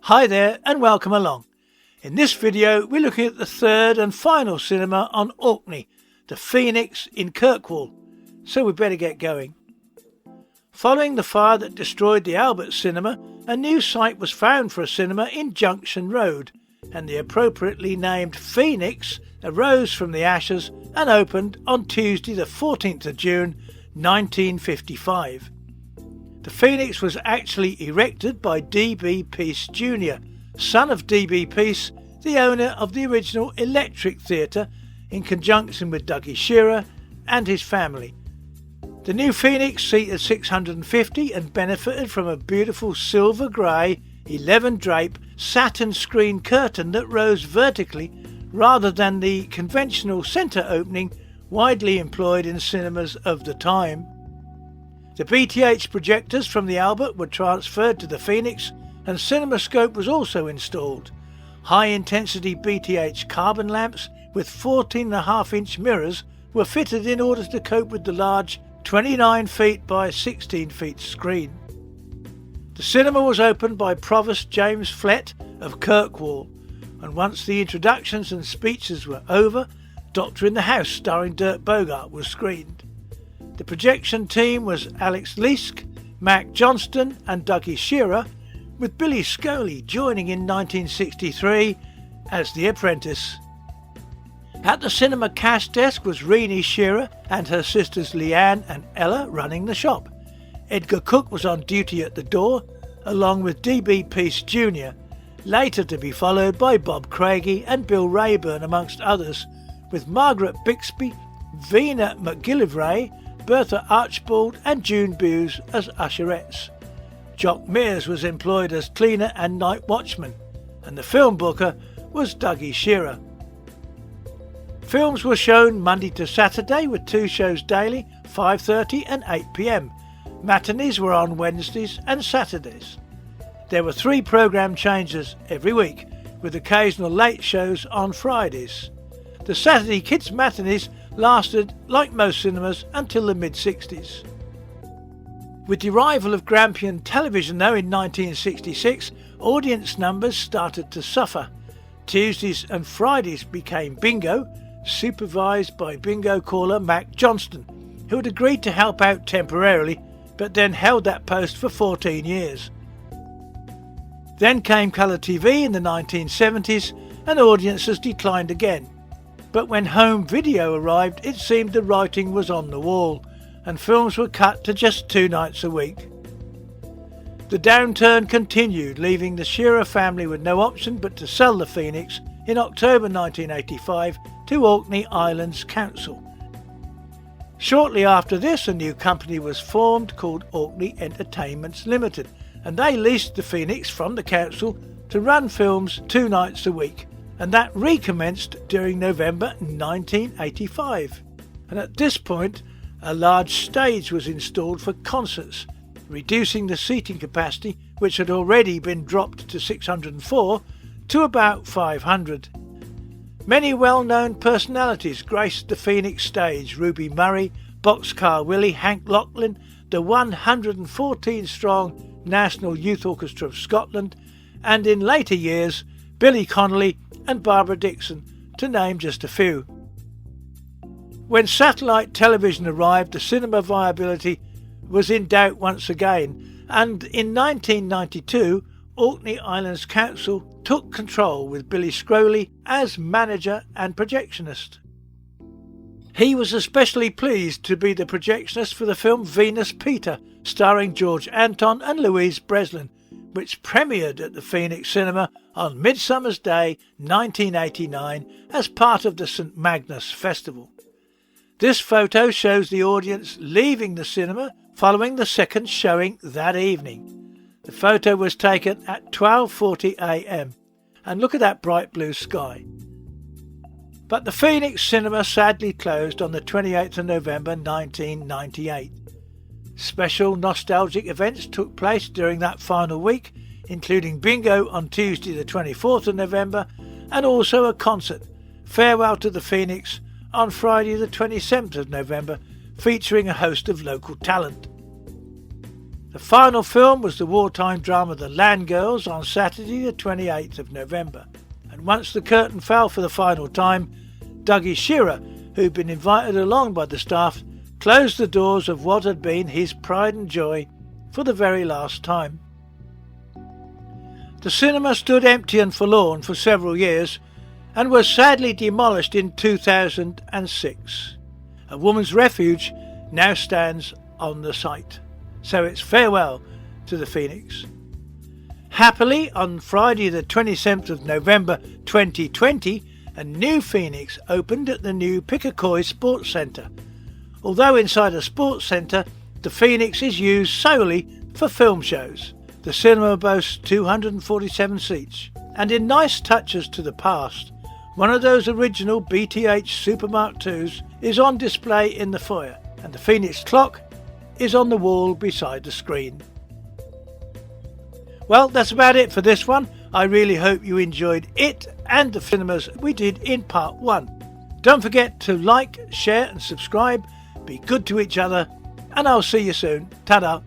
Hi there and welcome along. In this video we're looking at the third and final cinema on Orkney, the Phoenix in Kirkwall, so we better get going. Following the fire that destroyed the Albert Cinema, a new site was found for a cinema in Junction Road, and the appropriately named Phoenix arose from the ashes and opened on Tuesday the 14th of June 1955. The Phoenix was actually erected by D.B. Peace Jr., son of D.B. Peace, the owner of the original Electric Theatre, in conjunction with Dougie Shearer and his family. The new Phoenix seated 650 and benefited from a beautiful silver grey 11-drape satin screen curtain that rose vertically rather than the conventional centre opening widely employed in cinemas of the time. The BTH projectors from the Albert were transferred to the Phoenix and CinemaScope was also installed. High-intensity BTH carbon lamps with 14.5-inch mirrors were fitted in order to cope with the large 29 feet by 16 feet screen. The cinema was opened by Provost James Flett of Kirkwall, and once the introductions and speeches were over, Doctor in the House starring Dirk Bogarde was screened. The projection team was Alex Leask, Mac Johnston and Dougie Shearer, with Billy Scoley joining in 1963 as the apprentice. At the cinema cash desk was Renee Shearer and her sisters Leanne and Ella running the shop. Edgar Cook was on duty at the door, along with D.B. Peace Jr., later to be followed by Bob Craigie and Bill Rayburn amongst others, with Margaret Bixby, Vina McGillivray, Bertha Archibald and June Buse as usherettes. Jock Mears was employed as cleaner and night watchman, and the film booker was Dougie Shearer. Films were shown Monday to Saturday with 2 shows daily, 5:30 and 8 p.m. Matinees were on Wednesdays and Saturdays. There were 3 programme changes every week, with occasional late shows on Fridays. The Saturday kids matinees lasted, like most cinemas, until the mid-60s. With the arrival of Grampian television though in 1966, audience numbers started to suffer. Tuesdays and Fridays became bingo, supervised by bingo caller Mac Johnston, who had agreed to help out temporarily, but then held that post for 14 years. Then came colour TV in the 1970s, and audiences declined again. But when home video arrived, it seemed the writing was on the wall, and films were cut to just 2 nights a week. The downturn continued, leaving the Shearer family with no option but to sell the Phoenix in October 1985 to Orkney Islands Council. Shortly after this, a new company was formed called Orkney Entertainments Limited, and they leased the Phoenix from the council to run films 2 nights a week, and that recommenced during November 1985. And at this point, a large stage was installed for concerts, reducing the seating capacity, which had already been dropped to 604, to about 500. Many well-known personalities graced the Phoenix stage: Ruby Murray, Boxcar Willie, Hank Lachlan, the 114-strong National Youth Orchestra of Scotland, and in later years, Billy Connolly and Barbara Dixon, to name just a few. When satellite television arrived, the cinema viability was in doubt once again, and in 1992, Orkney Islands Council took control with Billy Scroley as manager and projectionist. He was especially pleased to be the projectionist for the film Venus Peter, starring George Anton and Louise Breslin, which premiered at the Phoenix Cinema on Midsummer's Day 1989 as part of the St Magnus Festival. This photo shows the audience leaving the cinema following the second showing that evening. The photo was taken at 12:40 a.m. and look at that bright blue sky. But the Phoenix Cinema sadly closed on the 28th of November 1998. Special nostalgic events took place during that final week, including bingo on Tuesday the 24th of November and also a concert, Farewell to the Phoenix, on Friday the 27th of November, featuring a host of local talent. The final film was the wartime drama The Land Girls on Saturday the 28th of November. And once the curtain fell for the final time, Dougie Shearer, who'd been invited along by the staff, closed the doors of what had been his pride and joy for the very last time. The cinema stood empty and forlorn for several years and was sadly demolished in 2006. A woman's refuge now stands on the site. So it's farewell to the Phoenix. Happily, on Friday the 27th of November 2020, a new Phoenix opened at the new Picacoy Sports Centre. Although inside a sports centre, the Phoenix is used solely for film shows. The cinema boasts 247 seats, and in nice touches to the past, one of those original BTH Supermark IIs is on display in the foyer, and the Phoenix clock is on the wall beside the screen. Well, that's about it for this one. I really hope you enjoyed it and the cinemas we did in part 1. Don't forget to like, share and subscribe. Be good to each other, and I'll see you soon. Ta-da!